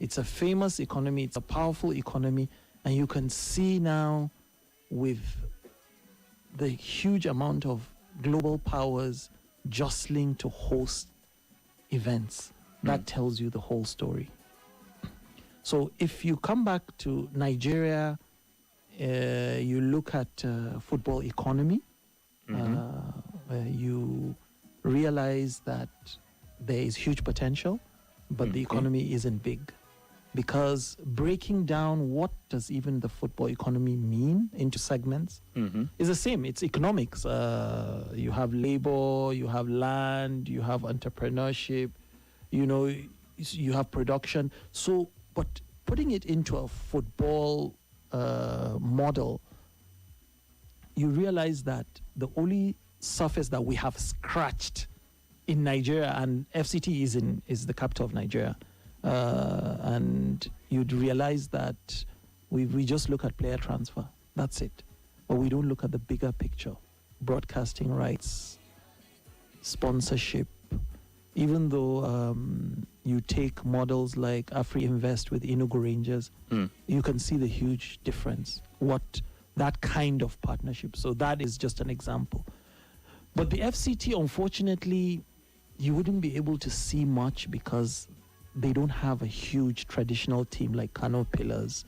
It's a famous economy. It's a powerful economy. And you can see now with the huge amount of global powers jostling to host events. That tells you the whole story. So if you come back to Nigeria, you look at football economy, you realize that there is huge potential, but the economy isn't big. Because breaking down what does even the football economy mean into segments is the same. It's economics. You have labor, you have land, you have entrepreneurship, you have production. So, but putting it into a football model, you realize that the only surface that we have scratched in Nigeria, and FCT is the capital of Nigeria, and you'd realize that we just look at player transfer. That's it. But we don't look at the bigger picture. Broadcasting rights, sponsorship. Even though you take models like AfriInvest with Enugu Rangers, you can see the huge difference. What that kind of partnership. So that is just an example. But the FCT, unfortunately, you wouldn't be able to see much because they don't have a huge traditional team like Kano Pillars,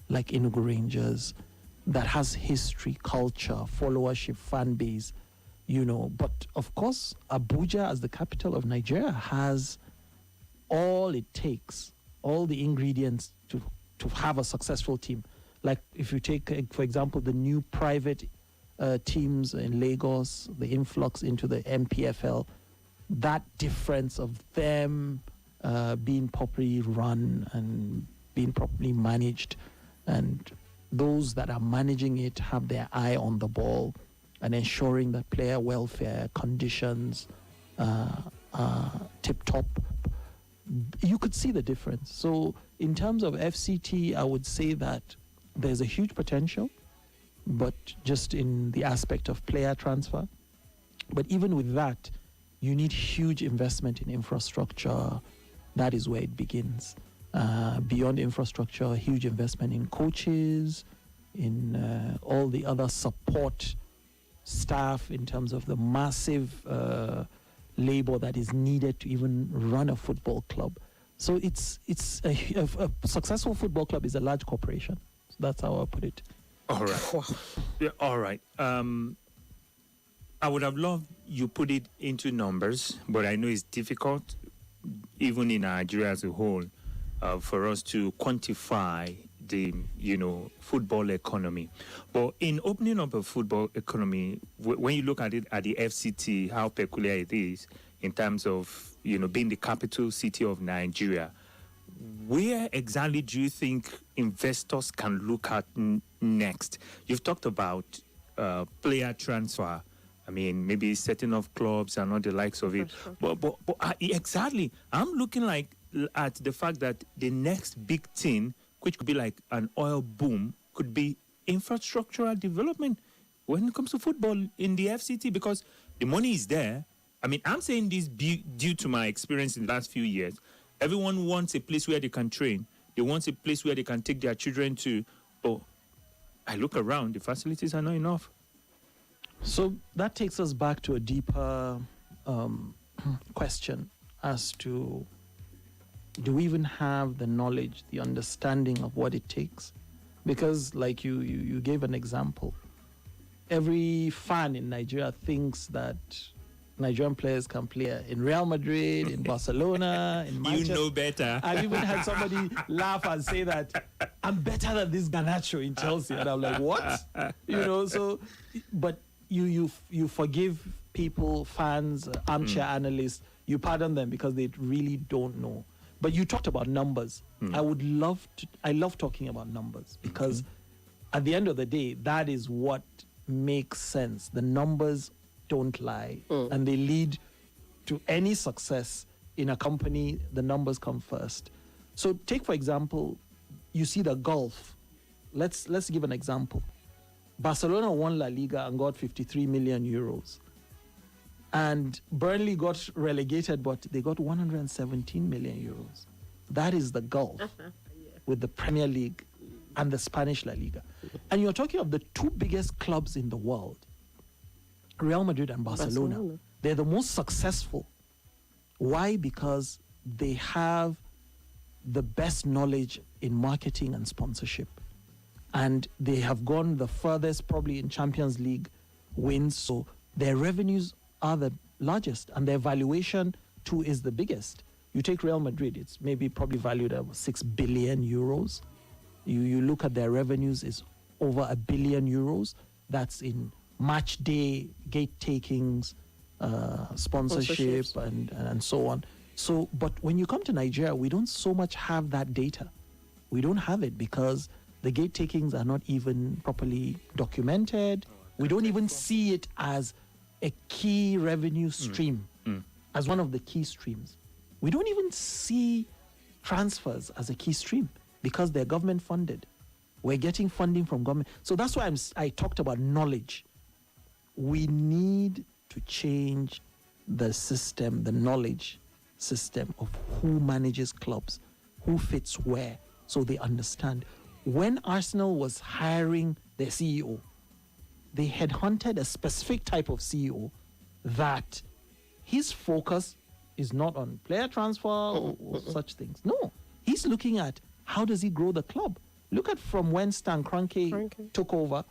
like Enugu Rangers, that has history, culture, followership, fan base, But of course, Abuja, as the capital of Nigeria, has all it takes, all the ingredients to have a successful team. Like if you take, for example, the new private teams in Lagos, the influx into the MPFL, that difference of them being properly run and being properly managed, and those that are managing it have their eye on the ball and ensuring that player welfare conditions tip-top. You could see the difference. So in terms of FCT, I would say that there's a huge potential, but just in the aspect of player transfer. But even with that, you need huge investment in infrastructure. That is where it begins. Beyond infrastructure, huge investment in coaches, in all the other support staff, in terms of the massive labor that is needed to even run a football club. So it's a successful football club is a large corporation. So that's how I put it. All right. Yeah, all right. I would have loved you put it into numbers, but I know it's difficult, even in Nigeria as a whole, for us to quantify the, football economy. But in opening up a football economy, when you look at it at the FCT, how peculiar it is in terms of, being the capital city of Nigeria, where exactly do you think investors can look at next? You've talked about player transfer. I mean, maybe setting up clubs and all the likes of it. But exactly, I'm looking at the fact that the next big thing, which could be like an oil boom, could be infrastructural development when it comes to football in the FCT, because the money is there. I mean, I'm saying this due to my experience in the last few years. Everyone wants a place where they can train. They want a place where they can take their children to. But I look around, the facilities are not enough. So that takes us back to a deeper question as to, do we even have the knowledge, the understanding of what it takes? Because like you gave an example, every fan in Nigeria thinks that Nigerian players can play in Real Madrid, in Barcelona, in Manchester. You know better. I even had somebody laugh and say that I'm better than this Garnacho in Chelsea, and I'm like, what? So, but you forgive people, fans, armchair analysts. You pardon them because they really don't know. But you talked about numbers. I love talking about numbers because at the end of the day, that is what makes sense. The numbers don't lie, and they lead to any success in a company. The numbers come first. So take, for example, you see the golf. Let's give an example. Barcelona won La Liga and got 53 million euros. And Burnley got relegated, but they got 117 million euros. That is the gulf with the Premier League and the Spanish La Liga. And you're talking of the two biggest clubs in the world, Real Madrid and Barcelona. They're the most successful. Why? Because they have the best knowledge in marketing and sponsorship. And they have gone the furthest probably in Champions League wins. So their revenues are the largest and their valuation too is the biggest. You take Real Madrid, it's maybe probably valued at 6 billion euros. You look at their revenues, is over 1 billion euros. That's in match day, gate takings, sponsorship, and so on. So, but when you come to Nigeria, we don't so much have that data. We don't have it because the gate takings are not even properly documented. We don't even see it as a key revenue stream, as one of the key streams. We don't even see transfers as a key stream because they're government funded. We're getting funding from government. So that's why I talked about knowledge. We need to change the system, the knowledge system of who manages clubs, who fits where, so they understand. When Arsenal was hiring their CEO, they had hunted a specific type of CEO that his focus is not on player transfer or such things. No, he's looking at how does he grow the club. Look at from when Stan Kroenke took over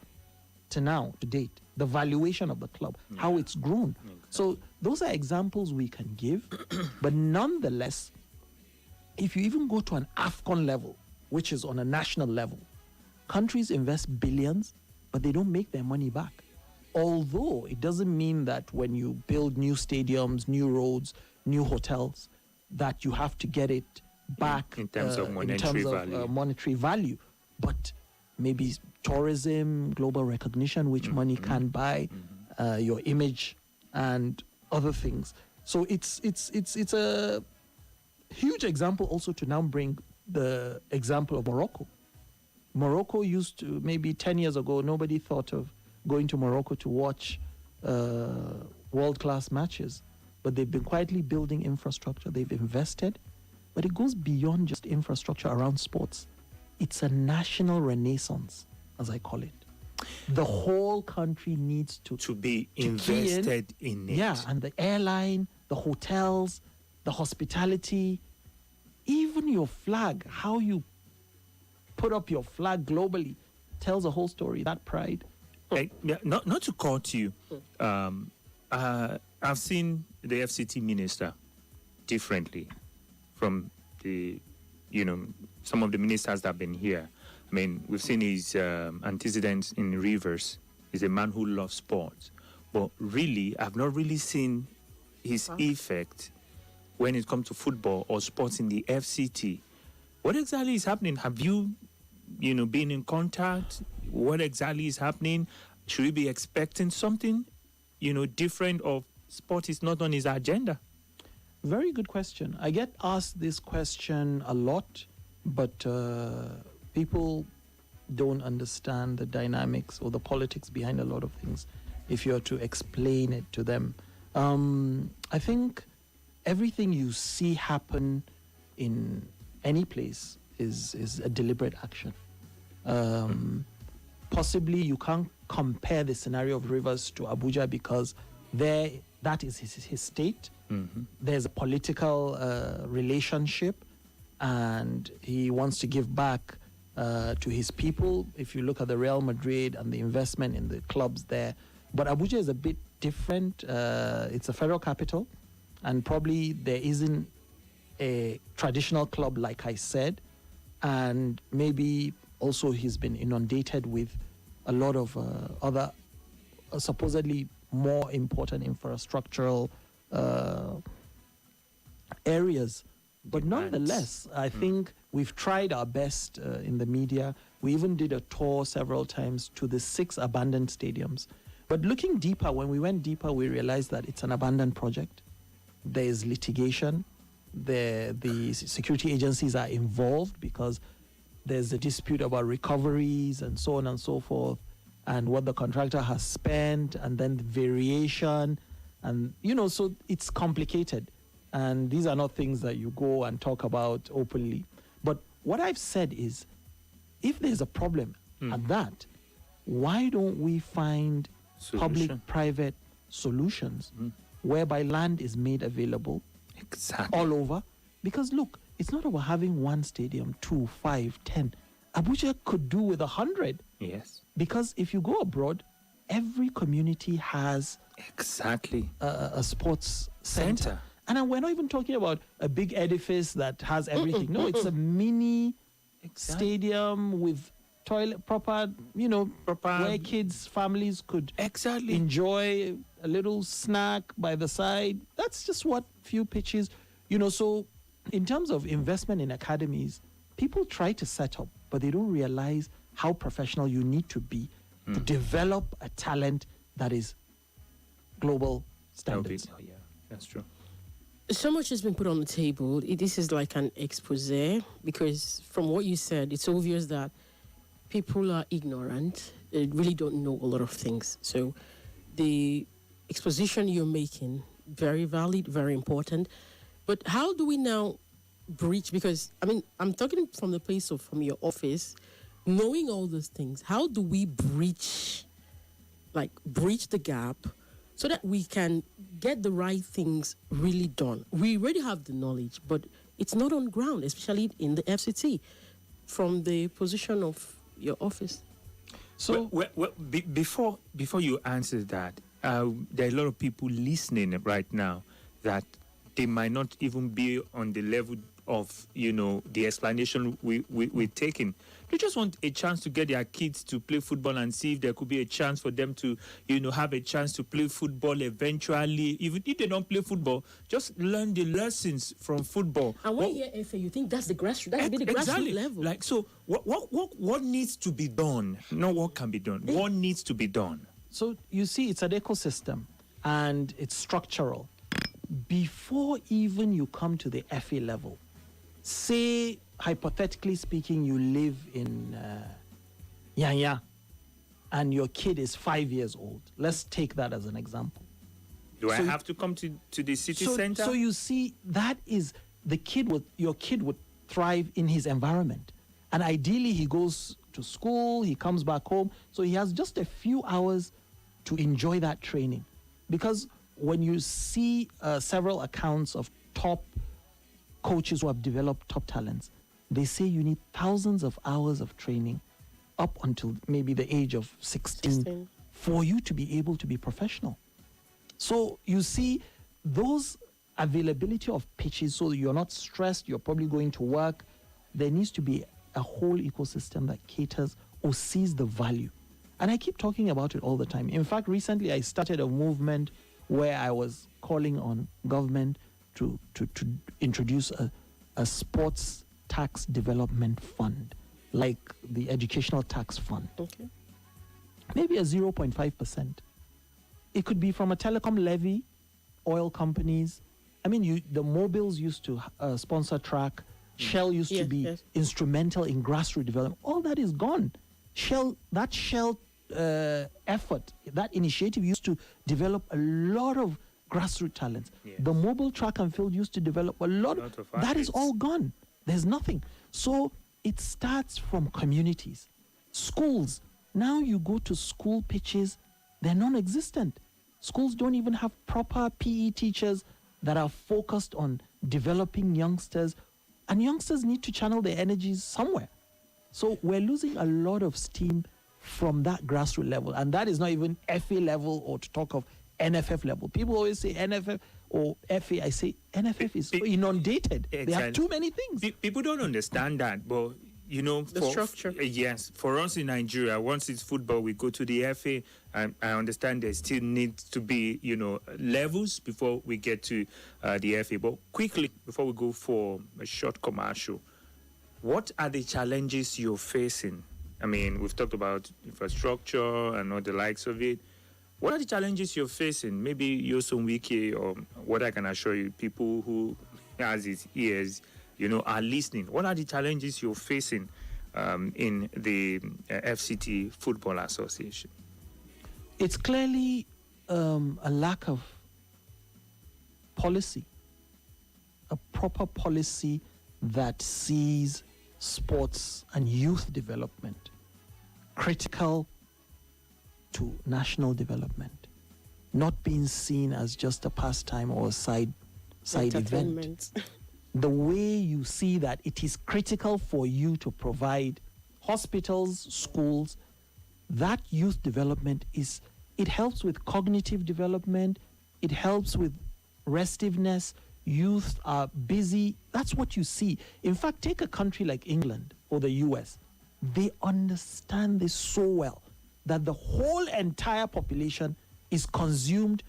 to now, to date, the valuation of the club, how it's grown. Exactly. So those are examples we can give. But nonetheless, if you even go to an AFCON level, which is on a national level, countries invest billions, but they don't make their money back. Although it doesn't mean that when you build new stadiums, new roads, new hotels, that you have to get it back in terms of monetary value. But maybe tourism, global recognition, which money can buy, your image and other things. So it's a huge example also to now bring the example of Morocco. Morocco used to, maybe 10 years ago, nobody thought of going to Morocco to watch world-class matches. But they've been quietly building infrastructure. They've invested. But it goes beyond just infrastructure around sports. It's a national renaissance, as I call it. The whole country needs to be invested in it. Yeah, and the airline, the hotels, the hospitality, even your flag, how you put up your flag globally tells a whole story, that pride. Hey, not to cut you, I've seen the FCT minister differently from the, some of the ministers that have been here. I mean, we've seen his antecedents in Rivers. He's a man who loves sports. But really, I've not really seen his effect when it comes to football or sports in the FCT. What exactly is happening? Have you, been in contact? What exactly is happening? Should we be expecting something, different, or sport is not on his agenda? Very good question. I get asked this question a lot, but people don't understand the dynamics or the politics behind a lot of things if you're to explain it to them. I think everything you see happen in any place is a deliberate action. Possibly you can't compare the scenario of Rivers to Abuja because that is his state. There's a political relationship and he wants to give back to his people. If you look at the Real Madrid and the investment in the clubs there. But Abuja is a bit different. It's a federal capital and probably there isn't a traditional club like I said, and maybe also he's been inundated with a lot of other supposedly more important infrastructural areas. But nonetheless, I think we've tried our best in the media. We even did a tour several times to the 6 abandoned stadiums. But looking deeper, when we went deeper, we realized that it's an abandoned project. There is litigation. The security agencies are involved because there's a dispute about recoveries and so on and so forth, and what the contractor has spent, and then the variation. And, so it's complicated. And these are not things that you go and talk about openly. But what I've said is, if there's a problem at that, why don't we find public-private solutions whereby land is made available all over? Because look, it's not about having one stadium, 2, 5, 10. Abuja could do with 100. Yes. Because if you go abroad, every community has a sports center. And we're not even talking about a big edifice that has everything. No, it's a mini stadium with toilet, proper, where kids, families could enjoy a little snack by the side. That's just what few pitches, so in terms of investment in academies, people try to set up, but they don't realize how professional you need to be to develop a talent that is global standards. Yeah, that's true. So much has been put on the table. This is like an expose, because from what you said, it's obvious that people are ignorant. They really don't know a lot of things. So the exposition you're making, very valid, very important. But how do we now breach? Because, I'm talking from the place of from your office, knowing all those things. How do we breach the gap so that we can get the right things really done? We already have the knowledge, but it's not on ground, especially in the FCT, from the position of your office. So, before you answer that, there are a lot of people listening right now that they might not even be on the level of, the explanation we're taking. They just want a chance to get their kids to play football and see if there could be a chance for them to, have a chance to play football eventually. Even if they don't play football, just learn the lessons from football. And when you hear FA, you think that's the grassroots, that's the grassroots level. So what needs to be done? Not what can be done. What needs to be done? So you see, it's an ecosystem and it's structural. Before even you come to the FA level, say, hypothetically speaking, you live in Yanya and your kid is 5 years old. Let's take that as an example. Do I have to come to the city center? So you see, that is your kid would thrive in his environment. And ideally, he goes to school, he comes back home. So he has just a few hours to enjoy that training. Because when you see several accounts of top coaches who have developed top talents, they say you need thousands of hours of training up until maybe the age of 16 for you to be able to be professional. So you see those availability of pitches, so you're not stressed, you're probably going to work. There needs to be a whole ecosystem that caters or sees the value. And I keep talking about it all the time. In fact, recently I started a movement where I was calling on government to introduce a sports tax development fund, like the educational tax fund. Okay. Maybe a 0.5%. It could be from a telecom levy, oil companies. The mobiles used to sponsor track. Shell used to be instrumental in grassroots development. All that is gone. Shell effort, that initiative used to develop a lot of grassroots talents. Yes. The mobile track and field used to develop a lot of that is all gone. There's nothing. So it starts from communities. Schools. Now you go to school pitches, they're non-existent. Schools don't even have proper PE teachers that are focused on developing youngsters. And youngsters need to channel their energies somewhere. So we're losing a lot of steam from that grassroots level. And that is not even FA level or to talk of NFF level. People always say NFF or FA. I say NFF is inundated. Exactly. They have too many things. People don't understand that, but the structure. Yes, for us in Nigeria, once it's football, we go to the FA. I understand there still needs to be, levels before we get to the FA. But quickly, before we go for a short commercial, what are the challenges you're facing? We've talked about infrastructure and all the likes of it. What are the challenges you're facing? Maybe you're some wiki, or what I can assure you, people who has his ears, are listening. What are the challenges you're facing in the FCT Football Association? It's clearly a lack of policy. a proper policy that sees sports and youth development critical to national development, not being seen as just a pastime or a side event. The way you see that it is critical for you to provide hospitals, schools, that youth development it helps with cognitive development, it helps with restiveness. Youth are busy. That's what you see. In fact, take a country like England or the US. They understand this so well that the whole entire population is consumed.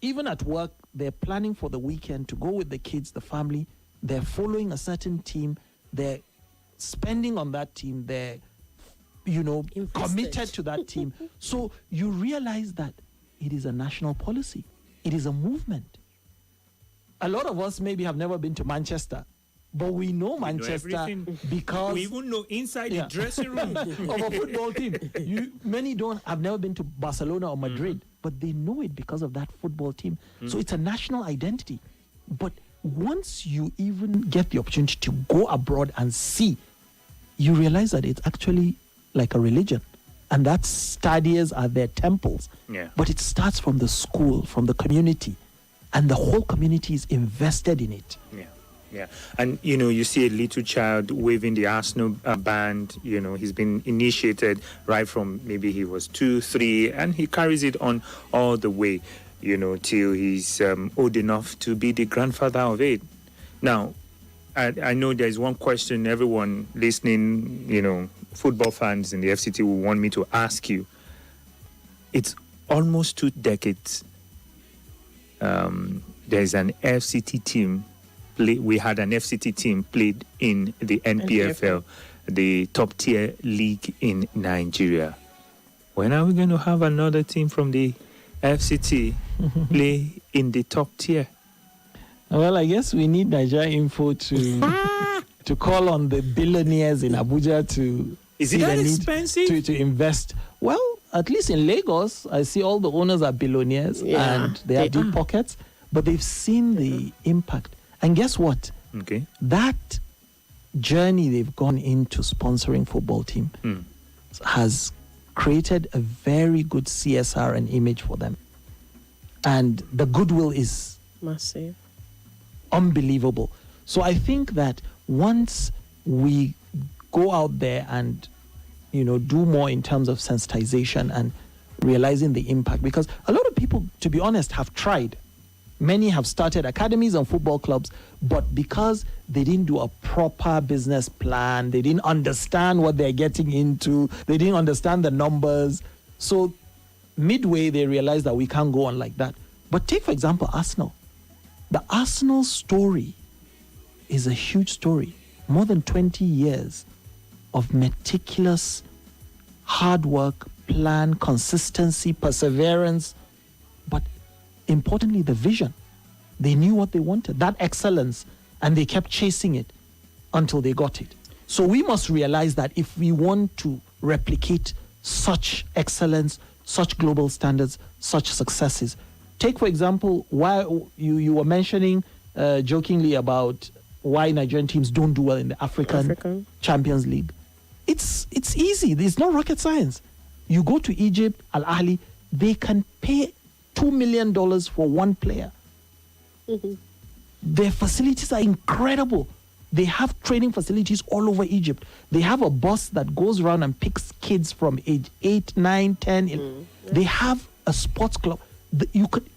Even at work, they're planning for the weekend to go with the kids, the family. They're following a certain team. They're spending on that team. They're, committed to that team. So you realize that it is a national policy. It is a movement. A lot of us maybe have never been to Manchester, but we know Manchester because we even know inside the dressing room of a football team. Many have never been to Barcelona or Madrid, but they know it because of that football team. So it's a national identity. But once you even get the opportunity to go abroad and see, you realize that it's actually like a religion. And that stadiums are their temples. Yeah. But it starts from the school, from the community. And the whole community is invested in it. Yeah. And, you see a little child waving the Arsenal band. He's been initiated right from maybe he was 2, 3, and he carries it on all the way, till he's old enough to be the grandfather of it. Now, I know there's one question everyone listening, football fans in the FCT will want me to ask you. It's almost 2 decades. There's an FCT team. We had an FCT team played in the NPFL, the top tier league in Nigeria. When are we going to have another team from the FCT play in the top tier? Well, I guess we need Nigeria Info to call on the billionaires in Abuja to Is it that expensive? To invest. Well, at least in Lagos, I see all the owners are billionaires and they have deep pockets, but they've seen the impact. And guess what? Okay. That journey they've gone into sponsoring football team has created a very good CSR and image for them. And the goodwill is massive, unbelievable. So I think that once we go out there and do more in terms of sensitization and realizing the impact, because a lot of people, to be honest, have tried. Many have started academies and football clubs, but because they didn't do a proper business plan, they didn't understand what they're getting into, they didn't understand the numbers. So midway, they realized that we can't go on like that. But take, for example, Arsenal. The Arsenal story is a huge story. More than 20 years of meticulous hard work, plan, consistency, perseverance, but importantly, the vision. They knew what they wanted, that excellence, and they kept chasing it until they got it. So we must realize that if we want to replicate such excellence, such global standards, such successes, take, for example, why you were mentioning jokingly about why Nigerian teams don't do well in the African Champions League. It's easy. It's not rocket science. You go to Egypt, Al Ahly, they can pay $2 million for one player. Their facilities are incredible. They have training facilities all over Egypt. They have a bus that goes around and picks kids from age 8, 9, 10. They have a sports club.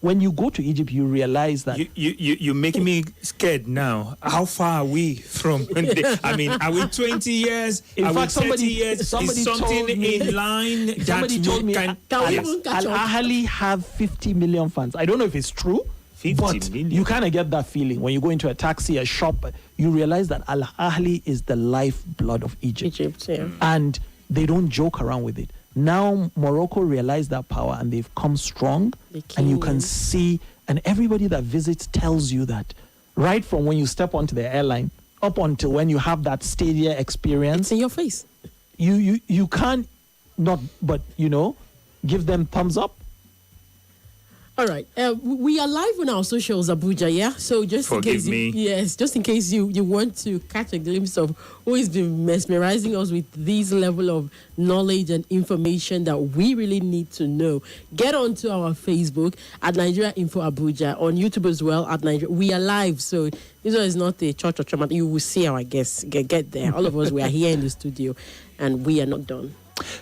When you go to Egypt, you realize that you're making me scared now. How far are we from? Are we 20 years? In are fact, we 30 years? Is something in line? Somebody told me Al Ahly have 50 million fans. I don't know if it's true, 50 but million. you kind of get that feeling when you go into a taxi, a shop. You realize that Al Ahly is the lifeblood of Egypt, and they don't joke around with it. Now Morocco realized that power and they've come strong, and you can see, and everybody that visits tells you that right from when you step onto the airline up until when you have that stadia experience. It's in your face. You can't not but give them thumbs up. All right. We are live on our socials, Abuja, yeah? So just in Forgive case me. just in case you want to catch a glimpse of who has been mesmerizing us with this level of knowledge and information that we really need to know, get onto our Facebook at Nigeria Info Abuja, on YouTube as well at Nigeria. We are live, so this one is not a church or trauma. You will see our guests get there. All of us, we are here in the studio, and we are not done.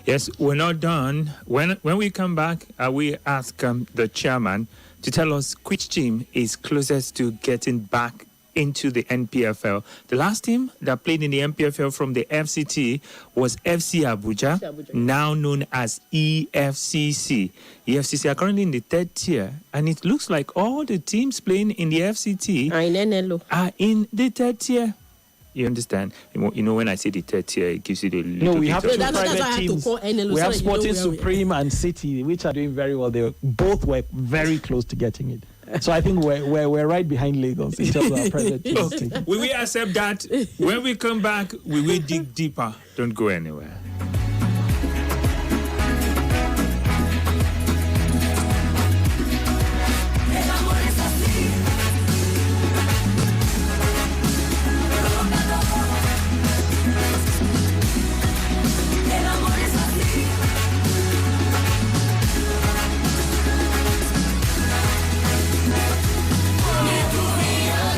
Yes, we're not done. When we come back, we ask the chairman to tell us which team is closest to getting back into the NPFL. The last team that played in the NPFL from the FCT was FC Abuja, now known as EFCC. EFCC are currently in the third tier, and it looks like all the teams playing in the FCT are in the third tier. You understand? You know, when I say the third tier, it gives you the little we bit have of... two that's why I private have to teams. call NLO We so have that you know Sporting where we are. Supreme and City, which are doing very well. They both were very close to getting it. So I think we're right behind Lagos in terms of our private teams. Okay. We will accept that. When we come back, we will dig deeper. Don't go anywhere.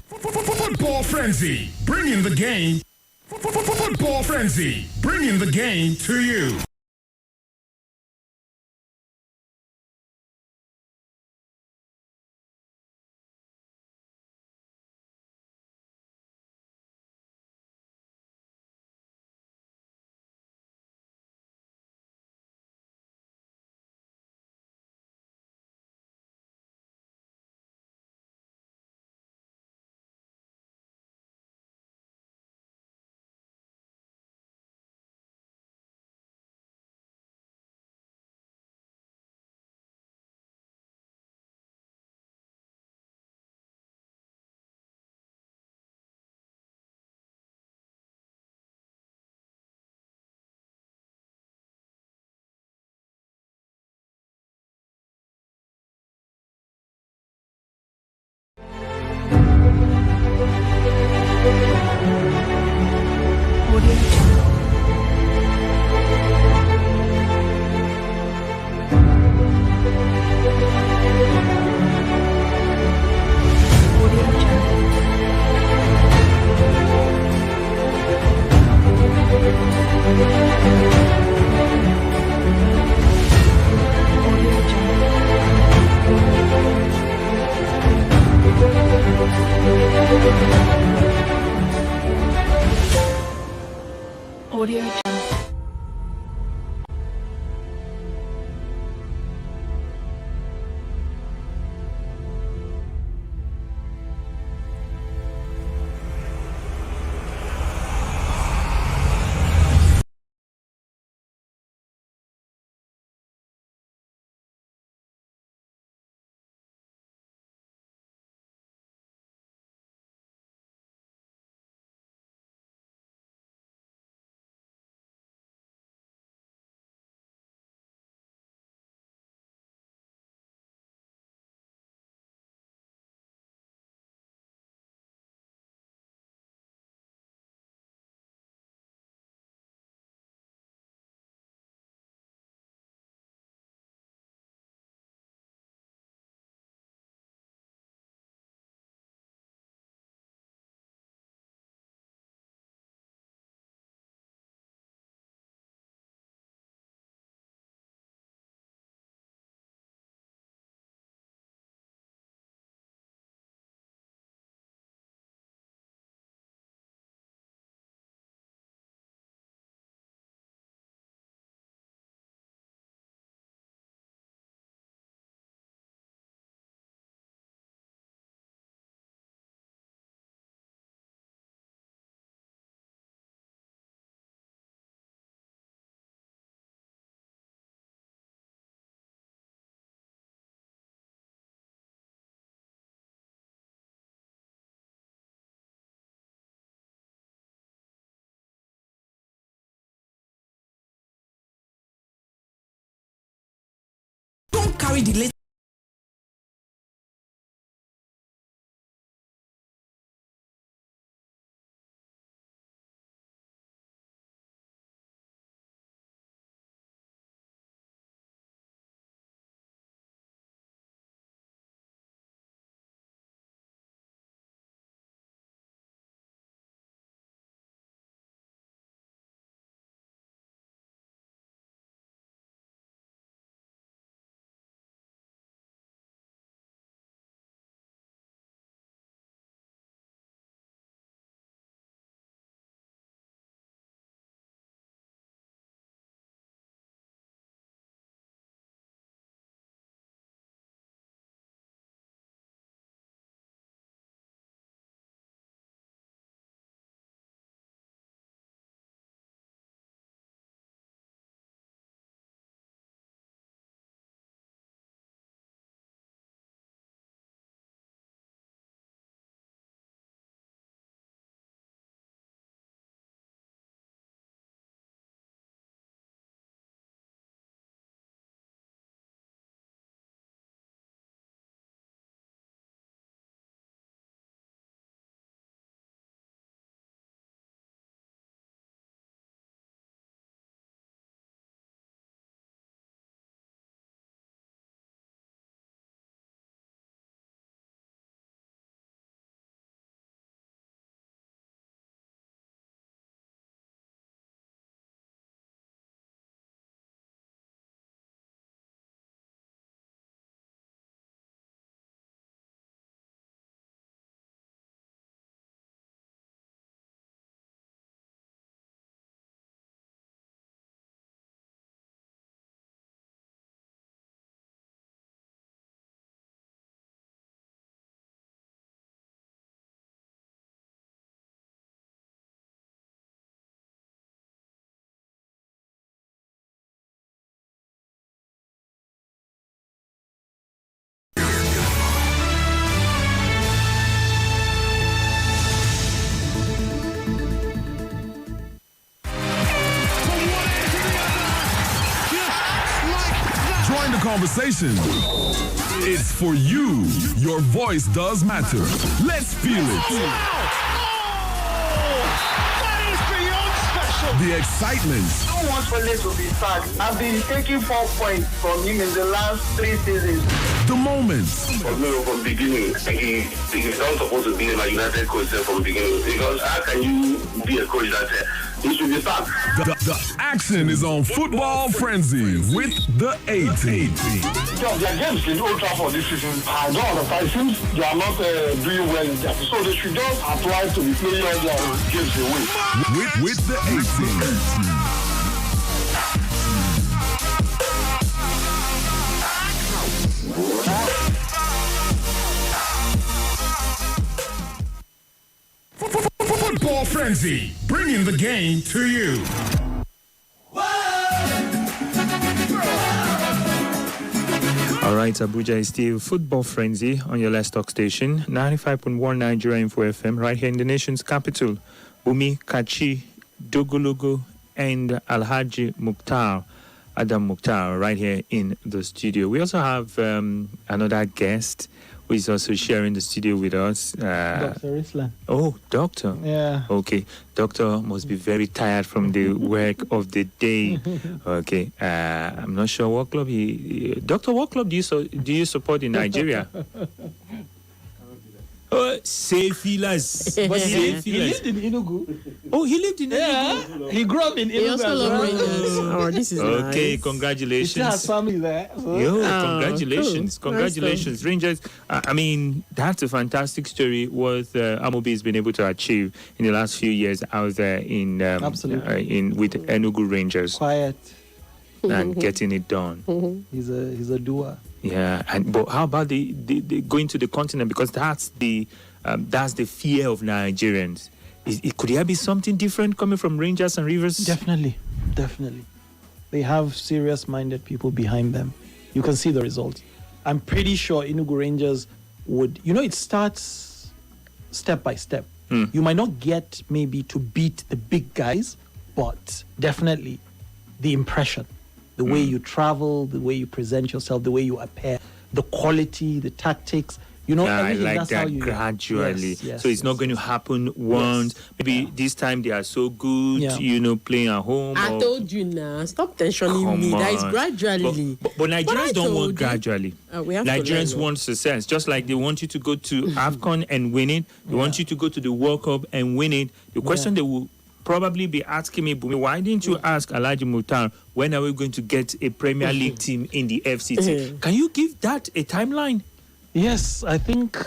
Football Frenzy, bringing the game. Football Frenzy, bringing the game to you. Audio Jungle. Don't carry the conversation. It's for you. Your voice does matter. Let's feel it. The excitement. I want Wale to be sacked. I've been taking 4 points from him in the last 3 seasons. The moments. From the beginning, he's not supposed to be a United coach from the beginning. Because how can you be a coach that he should be sacked? The action is on Football Frenzy with the A-Team. Their games in Old Trafford this season, I don't understand. It seems they are not doing well in that. So they should just apply to be playing all their games away. With the A-Team. Football Frenzy, bringing the game to you. All right, Abuja is still Football Frenzy on your Let's Talk station, 95.1 Nigeria Info FM, right here in the nation's capital. Bumi, Kachi, Dogologo, and Alhaji Mouktar, Adam Mouktar, right here in the studio. We also have another guest who is also sharing the studio with us. Dr. Islan. Oh, doctor. Yeah. Okay. Doctor must be very tired from the work of the day. Okay. I'm not sure what club Doctor, what club do you support in Nigeria? Safe-Healers. But he lived in Enugu. Oh, he lived in Enugu? Yeah. He grew up in He Enugu. also as love well. Rangers. Oh, this is Okay, nice. congratulations. He still has family there. So. Yo, Oh, congratulations. cool. Congratulations. Rangers, I mean, that's a fantastic story what Amobi has been able to achieve in the last few years out there in Absolutely. with Enugu Rangers Quiet. and getting it done. He's a doer. Yeah, but how about the going to the continent, because that's the fear of Nigerians. Could there be something different coming from Rangers and Rivers? Definitely. They have serious-minded people behind them. You can see the results. I'm pretty sure Enugu Rangers would... it starts step by step. You might not get maybe to beat the big guys, but definitely the impression, the way you travel, the way you present yourself, the way you appear, the quality, the tactics... I everything, like that's how that you gradually. Yes, So it's not going to happen once. Maybe this time they are so good, playing at home. I told you now. Stop tensioning me. Come That is on. gradually. But Nigerians don't want gradually. We have to Nigerians learn. want success. Just like they want you to go to AFCON and win it. They want you to go to the World Cup and win it. The question they will probably be asking me, Bumi, why didn't you ask Alhaji Mouktar, when are we going to get a Premier League team in the FCT? Can you give that a timeline? Yes, I think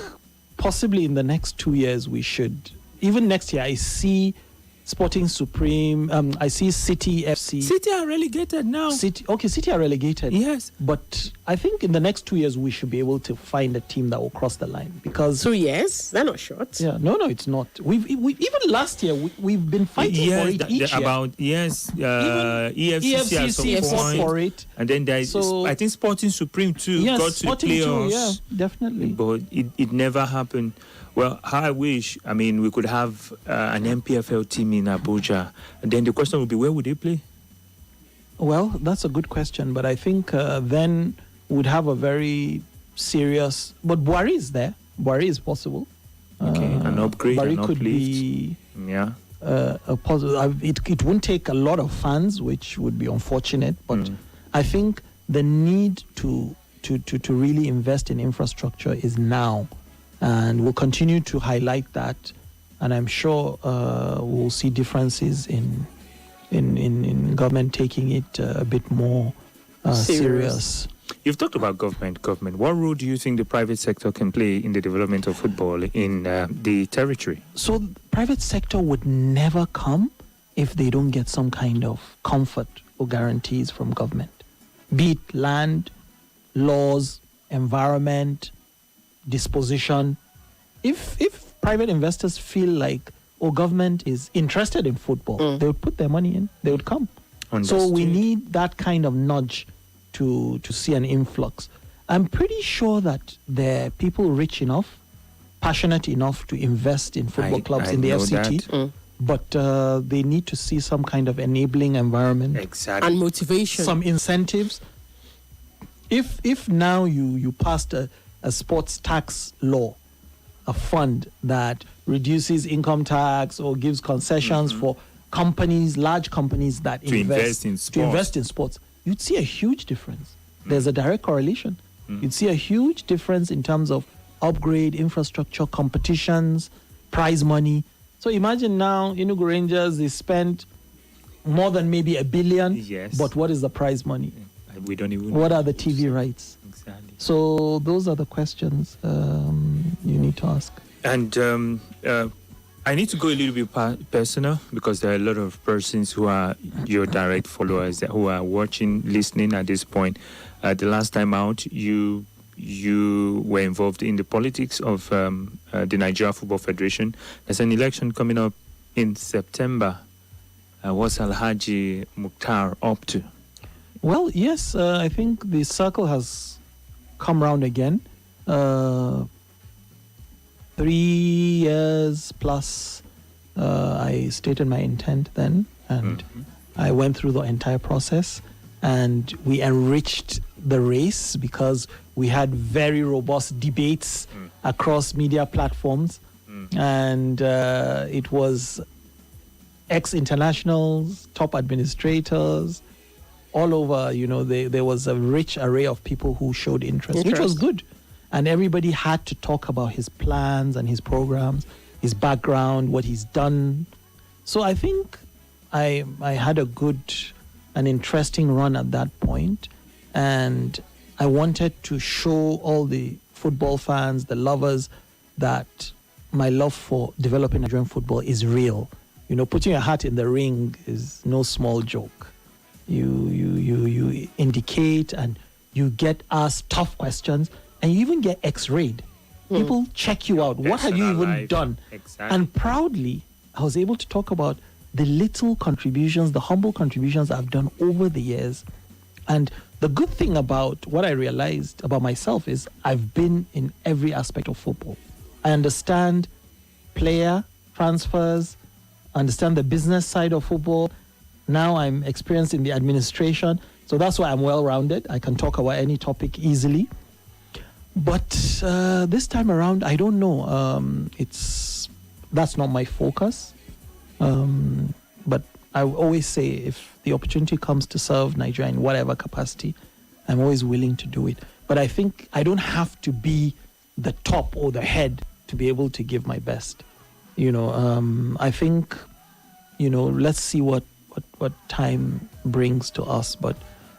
possibly in the next 2 years we should. Even next year, I see Sporting Supreme. I see City FC. City are relegated now. City are relegated. Yes. But I think in the next 2 years we should be able to find a team that will cross the line, because 2 years? They're not short. yeah, no, it's not. We've even last year we've been fighting for it each year. EFCC at some EFCC fought point. for it. And then there is, So- I think Sporting Supreme too Yes, got to the Sporting too, playoffs. yeah, definitely. But it never happened. Well, how I wish, we could have an MPFL team in Abuja. And then the question would be, where would they play? Well, that's a good question, but I think then we'd have a very serious. But Buhari is there. Buhari is possible. Okay, an upgrade, Buhari an could uplift. be Yeah. a positive. It won't take a lot of funds, which would be unfortunate. But I think the need to really invest in infrastructure is now, and we'll continue to highlight that. And I'm sure we'll see differences in government taking it a bit more serious. You've talked about government. What role do you think the private sector can play in the development of football in the territory? So private sector would never come if they don't get some kind of comfort or guarantees from government, be it land, laws, environment, disposition. If private investors feel like, government is interested in football, they would put their money in, they would come. Understood. So we need that kind of nudge to see an influx. I'm pretty sure that there are people rich enough, passionate enough to invest in football clubs I in the know FCT, that. but they need to see some kind of enabling environment, Exactly. And motivation. some incentives. if now you passed a sports tax law, a fund that reduces income tax or gives concessions for companies, large companies that invest in sports, you'd see a huge difference. There's a direct correlation. You'd see a huge difference in terms of upgrade, infrastructure, competitions, prize money. So imagine now, Enugu Rangers, they spent more than maybe $1 billion. Yes. But what is the prize money? We don't even What know. are the TV rights? Exactly. So those are the questions you need to ask. And I need to go a little bit personal because there are a lot of persons who are your direct followers who are watching, listening at this point. The last time out, you were involved in the politics of the Nigeria Football Federation. There's an election coming up in September. What's Alhaji Mouktar up to? Well, yes, I think the circle has come round again. 3 years plus, I stated my intent then, and I went through the entire process, and we enriched the race because we had very robust debates across media platforms, and it was ex-internationals, top administrators, all over. There was a rich array of people who showed interest, which was good. And everybody had to talk about his plans and his programs, his background, what he's done. So I think I had a good and interesting run at that point. And I wanted to show all the football fans, the lovers, that my love for developing Nigerian football is real. Putting your hat in the ring is no small joke. You indicate and you get asked tough questions. And you even get X-rayed. People check you out. What have you even done? Exactly. And proudly, I was able to talk about the little contributions, the humble contributions I've done over the years. And the good thing about what I realized about myself is I've been in every aspect of football. I understand player transfers, understand the business side of football. Now I'm experienced in the administration. So that's why I'm well-rounded. I can talk about any topic easily. But this time around, I don't know. That's not my focus. But I always say if the opportunity comes to serve Nigeria in whatever capacity, I'm always willing to do it. But I think I don't have to be the top or the head to be able to give my best. I think, let's see what time brings to us. But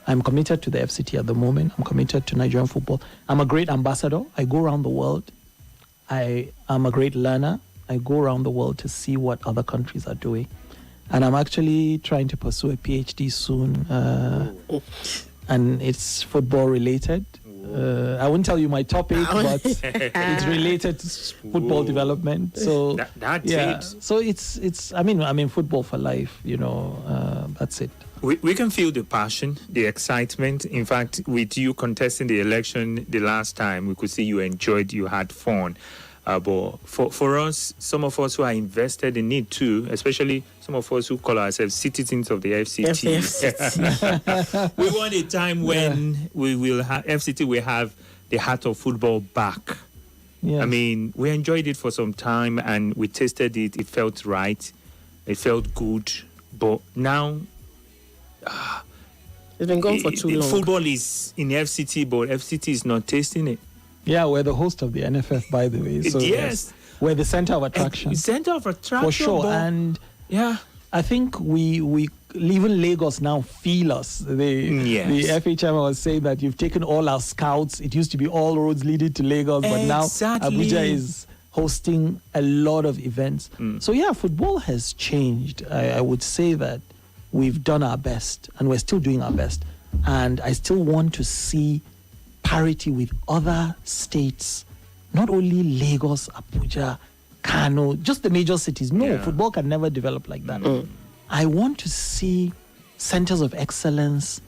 I'm committed to the FCT at the moment. I'm committed to Nigerian football. I'm a great ambassador. I go around the world. I am a great learner. I go around the world to see what other countries are doing. And I'm actually trying to pursue a PhD soon. And it's football related. I won't tell you my topic, but it's related to football development. So that's it. So it's. I'm in football for life. That's it. We can feel the passion, the excitement. In fact, with you contesting the election the last time, we could see you enjoyed, you had fun. But for us, some of us who are invested in it too, especially some of us who call ourselves citizens of the FCT, we want a time when we will have FCT will have the heart of football back. Yes. I mean, we enjoyed it for some time and we tasted it. It felt right. It felt good. But now, it's been gone for too long. Football is in FCT, but FCT is not tasting it. Yeah, we're the host of the NFF, by the way. So yes. We're the center of attraction. Center of attraction. For sure. And yeah, I think we even Lagos now feel us. The FHM was saying that you've taken all our scouts. It used to be all roads leading to Lagos, but now Abuja is hosting a lot of events. So yeah, football has changed. I would say that we've done our best and we're still doing our best. And I still want to see parity with other states, not only Lagos, Abuja, Kano, just the major cities. No, football can never develop like that. I want to see centers of excellence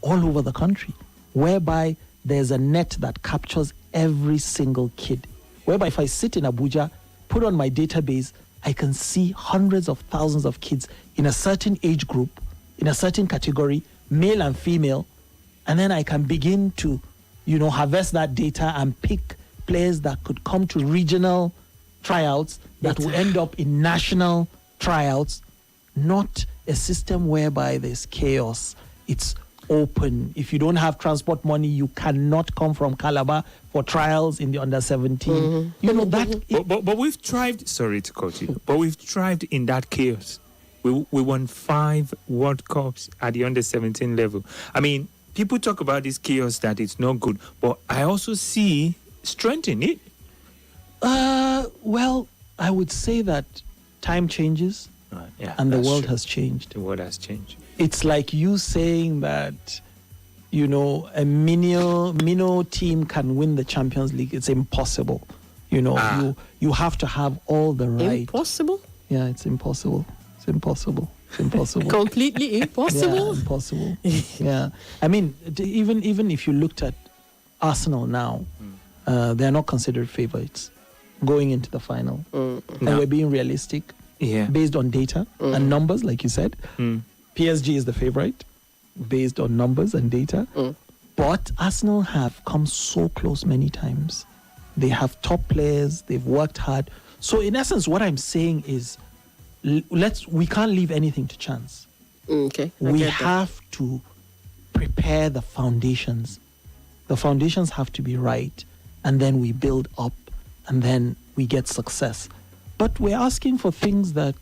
all over the country, whereby there's a net that captures every single kid. Whereby if I sit in Abuja, put on my database, I can see hundreds of thousands of kids in a certain age group, in a certain category, male and female, and then I can begin to harvest that data and pick players that could come to regional tryouts that will end up in national tryouts, not a system whereby there's chaos. It's open. If you don't have transport money, you cannot come from Calabar for trials in the under 17. But we've thrived. Sorry to cut you, but we've thrived in that chaos. We won 5 World Cups at the under 17 level. I mean, people talk about this chaos that it's not good, but I also see strength in it. Well, I would say that time changes, and the world has changed. The world has changed. It's like you saying that, a minnow team can win the Champions League. It's impossible. You have to have all the right. Impossible? Yeah, it's impossible. It's impossible. It's impossible. Completely impossible? Yeah, impossible. Yeah. I mean, even if you looked at Arsenal now, they're not considered favorites going into the final. And we're being realistic based on data and numbers, like you said. PSG is the favorite based on numbers and data. But Arsenal have come so close many times. They have top players. They've worked hard. So in essence, what I'm saying is, we can't leave anything to chance. Okay. We have to prepare the foundations. The foundations have to be right, and then we build up, and then we get success. But we're asking for things that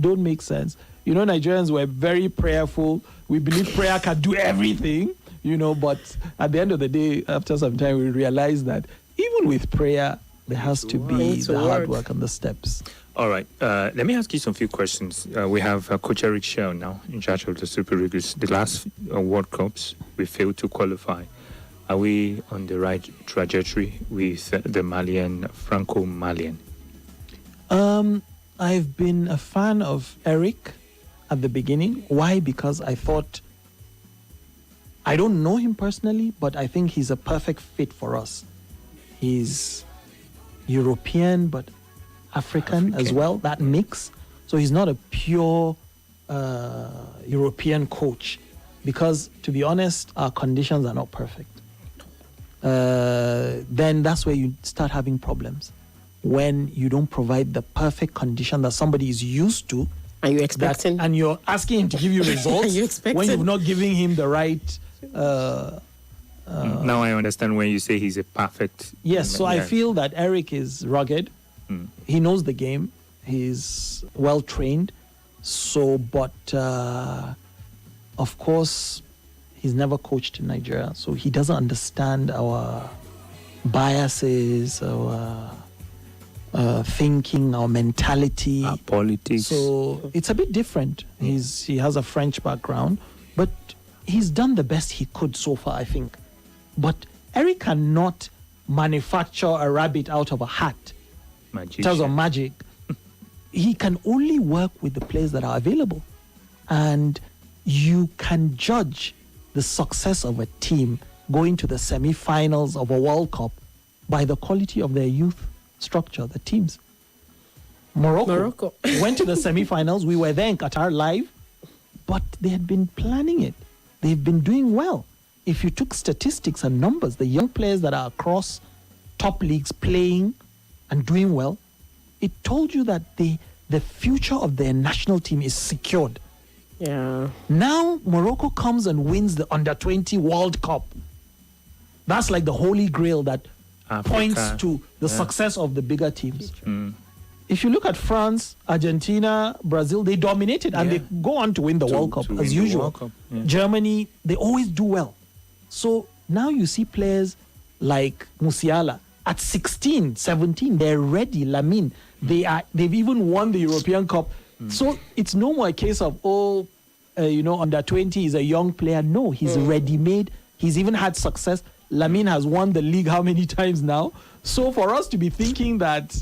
don't make sense. Nigerians were very prayerful. We believe prayer can do everything, but at the end of the day, after some time, we realize that even with prayer, there has to be the hard work and the steps. All right. Let me ask you some few questions. We have Coach Eric Shell now in charge of the Super Eagles. The last World Cups, we failed to qualify. Are we on the right trajectory with the Malian, Franco-Malian? I've been a fan of Eric at the beginning. Why? Because I thought, I don't know him personally, but I think he's a perfect fit for us. He's European, but African as well, that mix. So he's not a pure European coach, because, to be honest, our conditions are not perfect. Then that's where you start having problems. When you don't provide the perfect condition that somebody is used to. Are you expecting? And you're asking him to give you results when you've not given him the right... now I understand when you say he's a perfect... Yes, so I feel that Eric is rugged. He knows the game. He's well trained. So, but of course, he's never coached in Nigeria. So he doesn't understand our biases, our thinking, our mentality. Our politics. So it's a bit different. He has a French background, but he's done the best he could so far, I think. But Eric cannot manufacture a rabbit out of a hat. In terms of magic. He can only work with the players that are available. And you can judge the success of a team going to the semi-finals of a World Cup by the quality of their youth structure, the teams. Morocco went to the semi-finals. We were there in Qatar live, but they had been planning it. They've been doing well. If you took statistics and numbers, the young players that are across top leagues playing and doing well, it told you that the future of their national team is secured. Yeah. Now Morocco comes and wins the Under-20 World Cup. That's like the holy grail that points to the success of the bigger teams. If you look at France, Argentina, Brazil, they dominated and they go on to win the World Cup as usual. Germany, they always do well. So now you see players like Musiala at 16, 17, they're ready. Lamine, they've even won the European Cup. So it's no more a case of, under 20 is a young player. No, he's ready-made. He's even had success. Lamine has won the league how many times now? So for us to be thinking that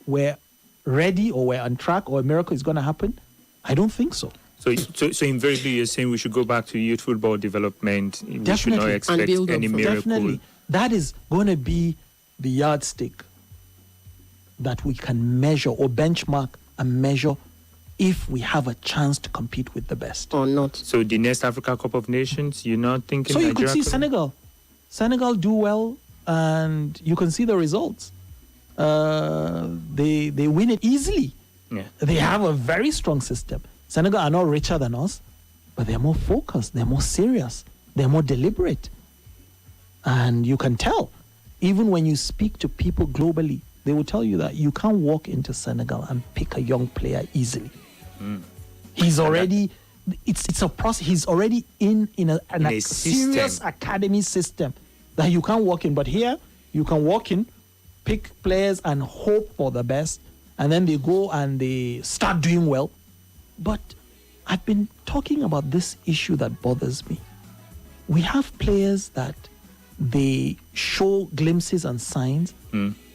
we're ready or we're on track or a miracle is going to happen, I don't think so. So invariably you're saying we should go back to youth football development. We should not expect any miracle. Definitely. That is going to be the yardstick that we can measure or benchmark and measure if we have a chance to compete with the best. Or not. So the next Africa Cup of Nations, you're not thinking So you Nigeria could see Senegal Senegal do well, and you can see the results. They win it easily. Yeah. They have a very strong system. Senegal are not richer than us, but they're more focused, they're more serious, they're more deliberate. And you can tell, even when you speak to people globally, they will tell you that you can't walk into Senegal and pick a young player easily. He's already, it's a process. He's already in a serious academy system that you can't walk in. But here, you can walk in, pick players and hope for the best, and then they go and they start doing well. But I've been talking about this issue that bothers me. We have players that they show glimpses and signs,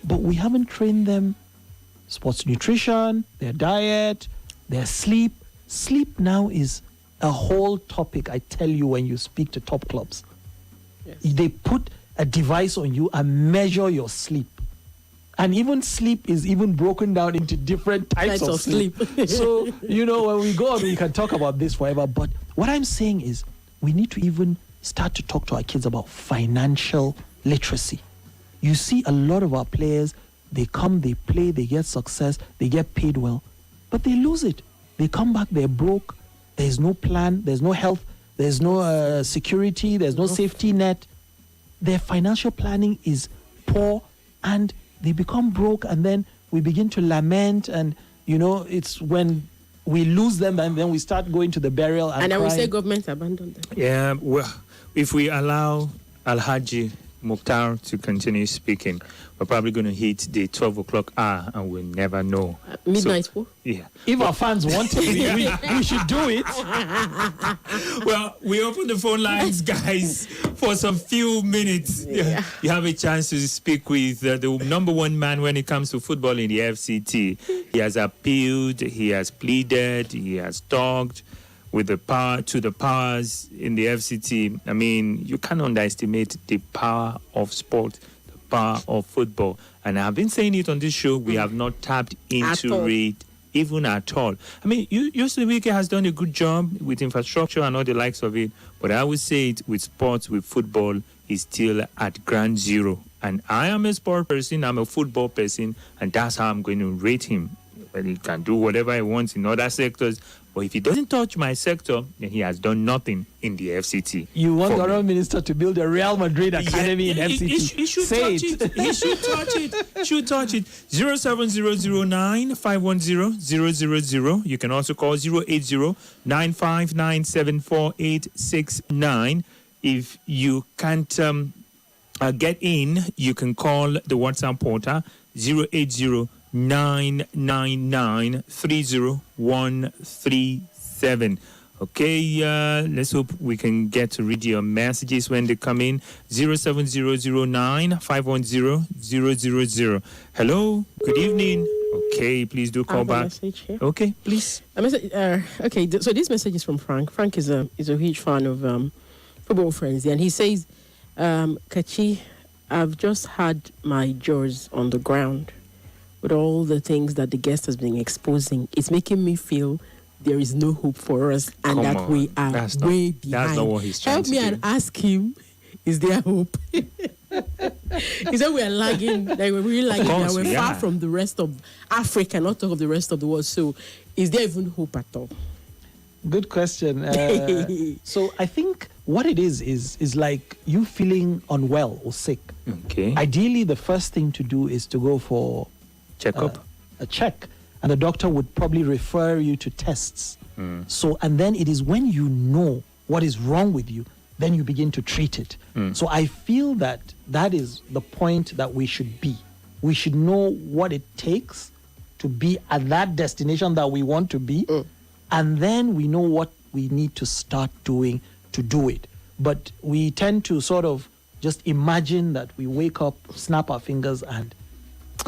but we haven't trained them. Sports nutrition, their diet, their sleep. Sleep now is a whole topic, I tell you, when you speak to top clubs. Yes. They put a device on you and measure your sleep. And even sleep is even broken down into different types of sleep. So, when we go on, we can talk about this forever. But what I'm saying is we need to even start to talk to our kids about financial literacy. You see a lot of our players, they come, they play, they get success, they get paid well, but they lose it. They come back, they're broke, there's no plan, there's no health, there's no security, there's no safety net. Their financial planning is poor, and they become broke, and then we begin to lament, and, it's when we lose them and then we start going to the burial and I crying. will say government abandoned them. Yeah, well, if we allow Alhaji Mouktar to continue speaking, we're probably going to hit the 12 o'clock hour and we'll never know. Midnight. Yeah. If our fans want it, we should do it. Well, we open the phone lines, guys, for some few minutes. Yeah. You have a chance to speak with the number one man when it comes to football in the FCT. He has appealed, he has pleaded, he has talked with the powers in the FCT. I mean, you can't underestimate the power of sport, the power of football. And I've been saying it on this show, we have not tapped into it even at all. I mean, Wike has done a good job with infrastructure and all the likes of it, but I would say it with sports, with football, is still at ground zero. And I am a sport person, I'm a football person, and that's how I'm going to rate him. Well, he can do whatever he wants in other sectors, but if he doesn't touch my sector, then he has done nothing in the FCT. You want the Honourable Minister to build a Real Madrid academy in FCT? He should Say touch it. He should touch it. Should touch it. 07009510000. You can also call 080-959-74869. If you can't get in, you can call the WhatsApp portal 080-999-30137. Okay, let's hope we can get to read your messages when they come in. 07009-510-000. Hello, good evening. Okay, please do call back. Message here. Okay, please. A message, so this message is from Frank. Frank is a huge fan of Football Frenzy, and he says, Kachi, I've just had my jaws on the ground with all the things that the guest has been exposing. It's making me feel there is no hope for us and Come that on. we are way behind. That's not what he's trying Help to me do. and ask him, is there hope? He said we are lagging, like we're really lagging. course We're we far are. from the rest of Africa, not talk of the rest of the world. So is there even hope at all? Good question. So I think what it is like you feeling unwell or sick. Okay. Ideally, the first thing to do is to go for Check up. a check, and the doctor would probably refer you to tests. So, and then it is when you know what is wrong with you, then you begin to treat it. So I feel that is the point that we should be. We should know what it takes to be at that destination that we want to be, and then we know what we need to start doing to do it. But we tend to sort of just imagine that we wake up, snap our fingers, and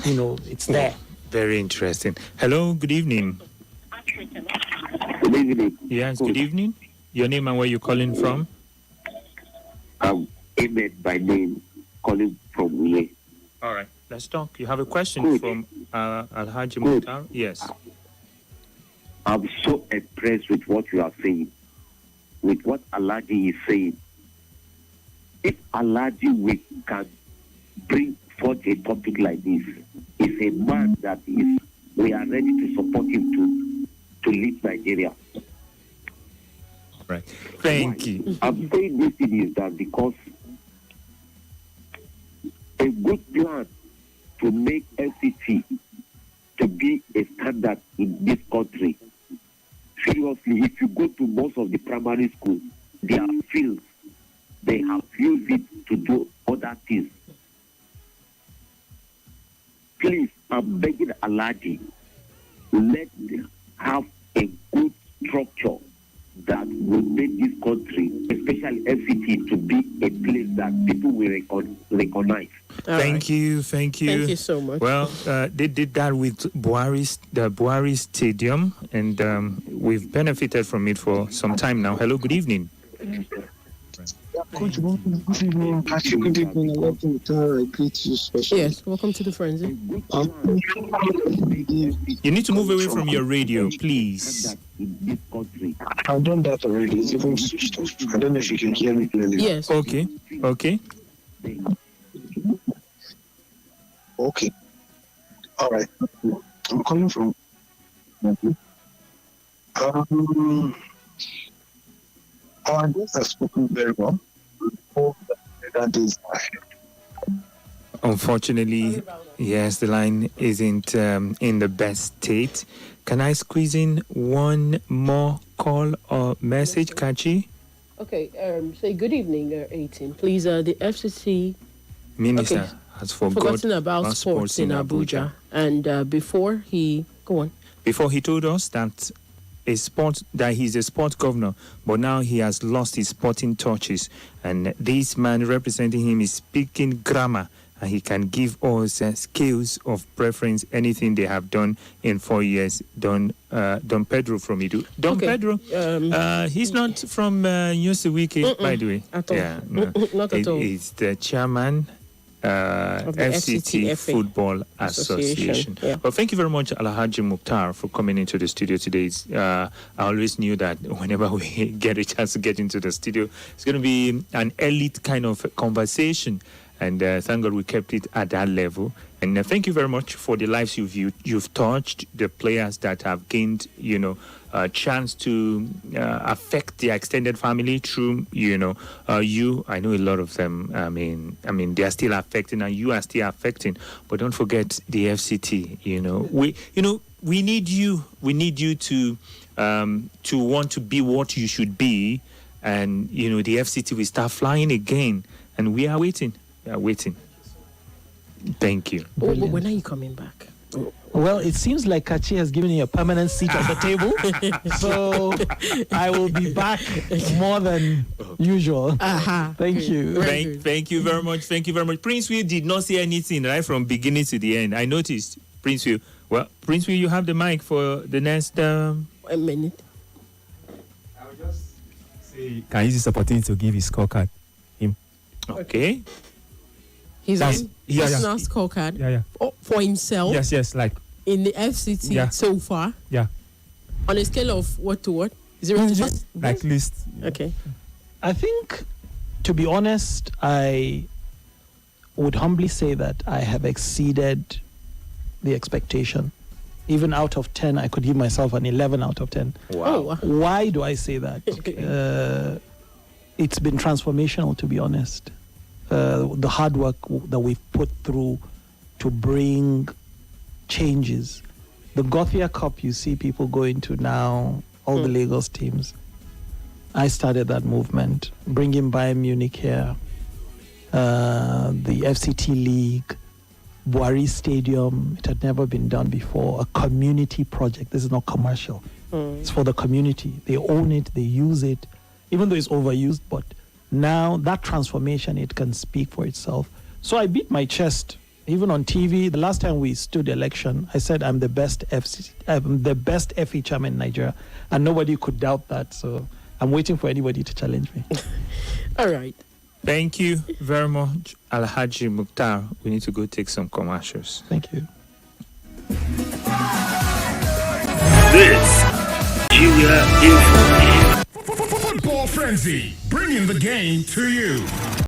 it's there. Very interesting. Hello, good evening. Good evening. Yes, good evening. Your name and where you're calling from? I'm Ahmed by name, calling from here. All right, let's talk. You have a question Good. from Alhaji Good. Mouktar? Yes. I'm so impressed with what you are saying, with what Alhaji is saying. if Alhaji Wake can bring forth a topic like this, is a man that is, we are ready to support him to lead Nigeria. Right. Thank Why? you. I'm saying this thing is that because a good plan to make FCT to be a standard in this country. Seriously, if you go to most of the primary schools, they are fields. They have used it to do other things. Please, I'm begging Alhaji, let them have a good structure that will make this country, especially FCT, to be a place that people will recognize. Thank you. Thank you so much. Well, they did that with the Buhari Stadium, and we've benefited from it for some time now. Hello, good evening. Coach, good evening. Good evening. Welcome to greet you special. Yes, welcome to the frenzy. You need to move away from your radio, please. I've done that already. It's even switched off. I don't know if you can hear me clearly. Yes. Okay. Okay. All right. I'm calling from. Our guest has spoken very well. Hope that is Unfortunately, yes, the line isn't in the best state. Can I squeeze in one more call or message, Kachi? Okay, say good evening, 18. Please, the FCC Minister has forgotten about sports in Abuja. And before he... Go on. Before he told us that he's a sports governor, but now he has lost his sporting touches. And this man representing him is speaking grammar, and he can give us skills of preference, anything they have done in 4 years. Don Pedro from Idu. Pedro, he's not from Nyosewike, by the way. At all. Yeah, no. Not at all. He's the chairman of the FCT Football Association. Yeah. Well, thank you very much, Alhaji Mouktar, for coming into the studio today. I always knew that whenever we get a chance to get into the studio, it's going to be an elite kind of conversation. And thank God we kept it at that level. And thank you very much for the lives you've touched, the players that have gained, a chance to affect their extended family through, you. I know a lot of them. I mean, they are still affecting, and you are still affecting. But don't forget the FCT. We need you. We need you to want to be what you should be, and the FCT will start flying again. And we are waiting. Thank you. When are you coming back? Well, it seems like Kachi has given you a permanent seat at the table. So I will be back more than usual. Thank you. Thank you very much. Thank you very much. Prince Will did not say anything right from beginning to the end. I noticed. Prince Will. Well, Prince Will, you have the mic for the next... A minute. I will just say, can use this opportunity to give his scorecard. Okay. His personal scorecard for himself. Yes, like in the FCT so far. Yeah. On a scale of what to what? 0 to 10? Like list. Okay. I think, to be honest, I would humbly say that I have exceeded the expectation. Even out of 10, I could give myself an 11 out of 10. Wow. Why do I say that? It's been transformational, to be honest. The hard work that we've put through to bring changes. The Gothia Cup you see people going to now, all the Lagos teams. I started that movement, bringing Bayern Munich here, the FCT League, Buhari Stadium. It had never been done before. A community project. This is not commercial. It's for the community. They own it, they use it, even though it's overused, but now that transformation, it can speak for itself. So I beat my chest, even on TV. The last time we stood election, I said I'm the best FE chairman in Nigeria, and nobody could doubt that. So I'm waiting for anybody to challenge me. All right. Thank you very much, Alhaji Mouktar. We need to go take some commercials. Thank you. This Nigeria Information. Football Frenzy, bringing the game to you.